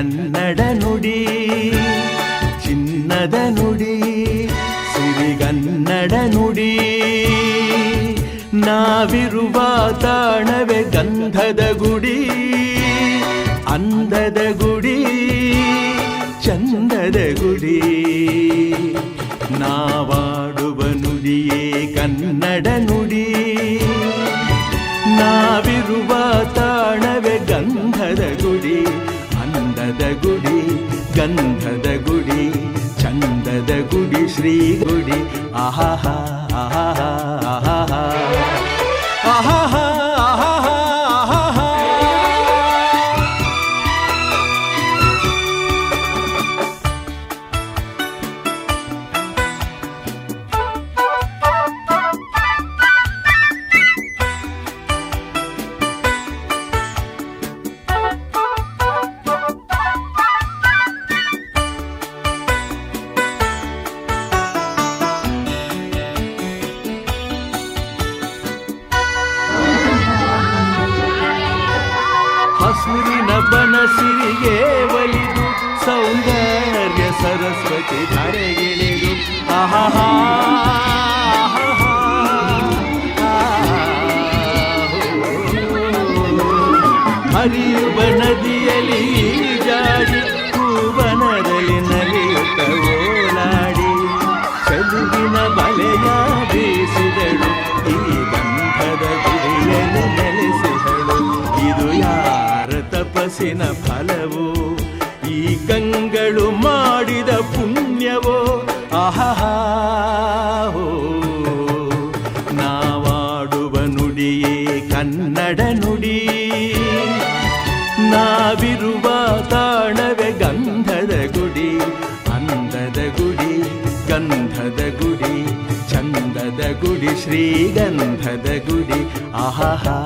ಕನ್ನಡ ನುಡಿ, ಚಿನ್ನದ ನುಡಿ, ಸಿರಿಗನ್ನಡ ನುಡಿ. ನಾವಿರುವ ತಾಣವೇ ಗಂಧದ ಗುಡಿ, ಅಂದದ ಗುಡಿ, ಚಂದದ ಗುಡಿ. ನಾವಾಡುವ ನುಡಿಯೇ ಕನ್ನಡ ನುಡಿ, ನಾವಿರುವ ತಾಣವೇ ಗಂಧದ ಗುಡಿ, ಅಂದದ ಗುಡಿ, ಗಂಧದ ಗುಡಿ, ಚಂದದ ಗುಡಿ, ಶ್ರೀ ಗುಡಿ. ಆಹಾಹಾ ಆಹಾಹಾ ಆಹಾಹಾ ಆಹಾಹಾ ಆಹಾಹಾ ಆಹಾಹಾ. ಹಸುರಿನ ಬನಸಿರಿಗೆ ಒಲಿದು ಸೌಂದರ್ಯ ಸರಸ್ವತಿ ಧರೆಗಿಳಿದು ಆಹಾಹಾ ಹರಿಯುವ ನದಿಯಲ್ಲಿ ಜಾಡಿ ಹೂವನದಲ್ಲಿ ನಲಿಯುತ್ತ ಓಲಾಡಿ ಚಲುವಿನ ಬಲೆಯ ಬೀಸಿದಳು ಈ ಗಂಧದ ಗುಡಿಯಲ್ಲಿ ನೆಲೆಸಿದಳು. ಇದು ಯಾರ ತಪಸ್ಸಿನ ಫಲವೋ, ಈ ಗಂಗಳು ಮಾಡಿದ ಪುಣ್ಯವೋ. ಆಹಾಹಾ ನಾವಾಡುವ ನುಡಿಯೇ ಕನ್ನಡ ನುಡಿ, ನಾವಿರುವ ತಾಣವೇ ಗಂಧದ ಗುಡಿ, ಅಂದದ ಗುಡಿ, ಗಂಧದ ಗುಡಿ, ಚಂದದ ಗುಡಿ, ಶ್ರೀಗಂಧದ ಗುಡಿ. ಆಹಾಹಾ